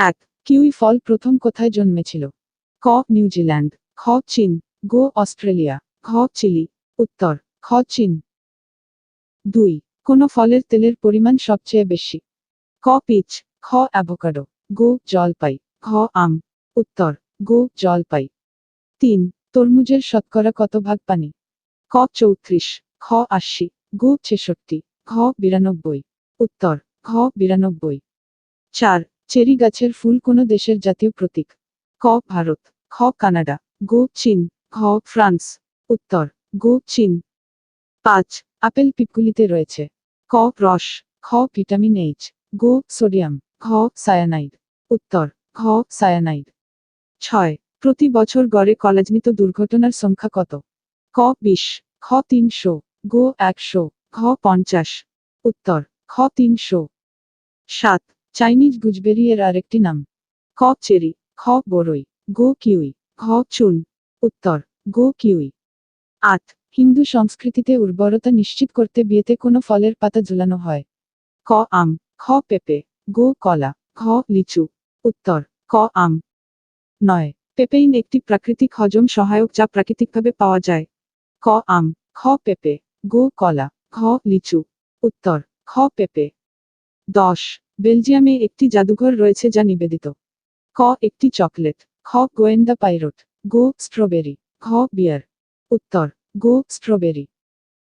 এক। কিউই ফল প্রথম কোথায় জন্মেছিল? ক নিউজিল্যান্ড, খ চীন, গ অস্ট্রেলিয়া, ঘ চিলি। উত্তর খ চীন। 2। কোন ফলের তেলের পরিমাণ সবচেয়ে বেশি? ক পিচ, খ অ্যাভোকাডো, গ জলপাই, ঘ আম। উত্তর গ জলপাই। 3। তরমুজের শতকরা কত ভাগ পানি? ক 34, খ 80, গ 66, ঘ 92। উত্তর ঘ 92। 4। চেরি গাছের ফুল কোন দেশের জাতীয় প্রতীক? ক ভারত, খ কানাডা, গ চীন, ঘ ফ্রান্স। উত্তর গ চীন। 5। আপেল পিপগুলিতে রয়েছে? ক রস, খ ভিটামিন এইচ, গ সোডিয়াম, ঘ সায়ানাইড। উত্তর ঘ সায়ানাইড। 6। প্রতি বছর গড়ে কলেজনিত দুর্ঘটনার সংখ্যা কত? ক 20, খ 300, গ 100, ঘ 50। উত্তর খ 300। 7। চাইনিজ গুজবেরি এর আরেকটি নাম? ক চেরি, খ বরই, গ কিউই, ঘ চুন। উত্তর গ কিউই। 8। হিন্দু সংস্কৃতিতে উর্বরতা নিশ্চিত করতে বিয়েতে কোনো ফলের পাতা ঝুলানো হয়? ক আম, খ পেঁপে, গ কলা, ঘ লিচু। উত্তর ক আম। 9। পেপেইন একটি প্রাকৃতিক হজম সহায়ক যা প্রাকৃতিকভাবে পাওয়া যায়? ক আম, খ পেঁপে, গ কলা, ঘ লিচু। উত্তর খ পেঁপে। 10। বেলজিয়ামে একটি জাদুঘর রয়েছে যা নিবেদিত? ক একটি চকলেট, খ গোয়েন্দা পাইরট, গ স্ট্রবেরি, ঘ বিয়ার। উত্তর গ স্ট্রবেরি।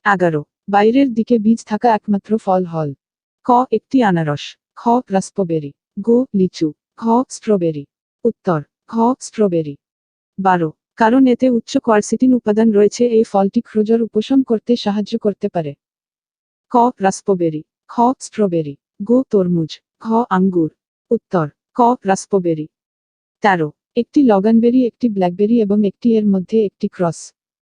11। বাইরের দিকে বীজ থাকা একমাত্র ফল হল? ক একটি আনারস, খ রাস্পবেরি, গ লিচু, ঘ স্ট্রবেরি। উত্তর ঘ স্ট্রবেরি। 12। কারণ এতে উচ্চ কোয়ারসিটিন উপাদান রয়েছে এই ফলটি ক্ষুরজর উপশম করতে সাহায্য করতে পারে? ক রাস্পবেরি, খ স্ট্রবেরি, গ তরমুজ, ঘ আঙ্গুর। উত্তর ক রাস্পবেরি। 13। একটি লগানবেরি, একটি ব্ল্যাকবেরি এবং একটি এর মধ্যে একটি ক্রস?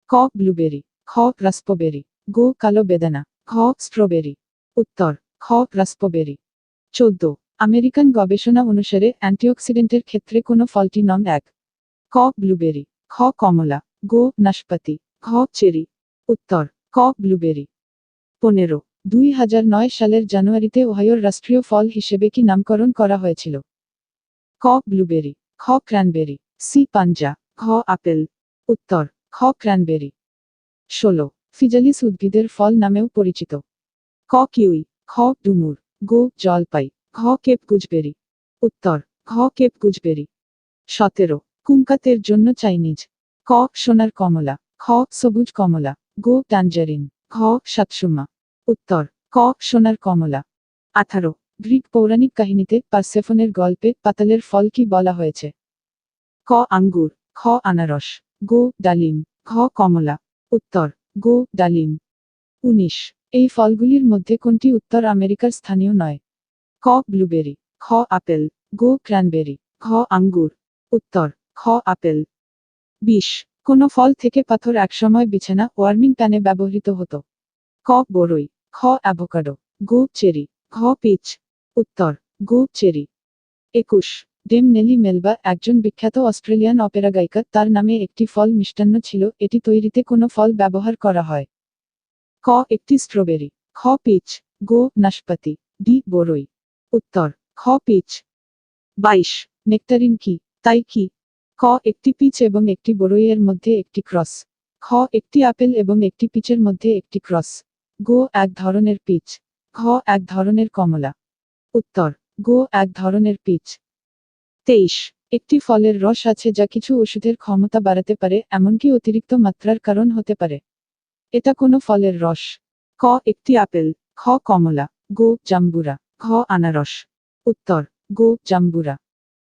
ক ব্লুবেরি, খ রাস্পবেরি, গ কালো বেদানা, ঘ স্ট্রবেরি। উত্তর খ রাস্পবেরি। 14। আমেরিকান গবেষণা অনুসারে অ্যান্টিঅক্সিডেন্টের ক্ষেত্রে কোন ফলটি নং 1? ক ব্লুবেরি, খ কমলা, গ নাশপাতি, ঘ চেরি। উত্তর ক ব্লুবেরি। 15। 2009 সালের জানুয়ারিতে ওহাইওর রাষ্ট্রীয় ফল হিসেবে কি নামকরণ করা হয়েছিল? ক ব্লুবেরি, খ ক্র্যানবেরি, সি পাঞ্জা, ঘ আপেল। উত্তর খ ক্র্যানবেরি। 16। ফিজালিস উদ্ভিদের ফল নামেও পরিচিত? ক কিউই, খ ডুমুর, গ জলপাই, ঘ কেপ গুজবেরি। উত্তর ঘ কেপ গুজবেরি। 17। কুমকাতের জন্য চাইনিজ? ক সোনার কমলা, খ সবুজ কমলা, গ ট্যাঞ্জারিন, ঘ সাতসুমা। উত্তর ক সোনার কমলা। 18। গ্রিক পৌরাণিক কাহিনীতে পারসেফনের গল্পে পাতালের ফল কি বলা হয়েছে? ক আঙ্গুর, খ আনারস, গ ডালিম, ঘ কমলা। উত্তর গ ডালিম। 19। এই ফলগুলির মধ্যে কোনটি উত্তর আমেরিকার স্থানীয় নয়? ক ব্লুবেরি, খ আপেল, গ ক্র্যানবেরি, ঘ আঙ্গুর। উত্তর খ আপেল। 20। কোন ফল থেকে পাথর একসময় বিছানা ওয়ার্মিং প্যানে ব্যবহৃত হতো? ক বরই, খ অ্যাভোকাডো, গ চেরি, ঘ পিচ। উত্তর গ চেরি। 21। ডেম নেলি মেলবা একজন বিখ্যাত অস্ট্রেলিয়ান অপেরা গায়িকা, তার নামে একটি ফল মিষ্টান্ন ছিল, এটি তৈরিতে কোন ফল ব্যবহার করা হয়? ক একটি স্ট্রবেরি, খ পিচ, গ নাশপাতি, ডি বরই। উত্তর খ পিচ। 22। নেকটারিন কি, তাই কি? ক একটি পিচ এবং একটি বরই এর মধ্যে একটি ক্রস, খ একটি আপেল এবং একটি পিচের মধ্যে একটি ক্রস, গ এক ধরনের পিচ, ঘ এক ধরনের কমলা। উত্তর গ এক ধরনের পিচ। 23। একটি ফলের রস আছে যা কিছু ওষুধের ক্ষমতা বাড়াতে পারে, এমনকি অতিরিক্ত মাত্রার কারণ হতে পারে। এটা কোনো ফলের রস? ক একটি আপেল, খ কমলা, গ জাম্বুরা, ঘ আনারস। উত্তর গ জাম্বুরা।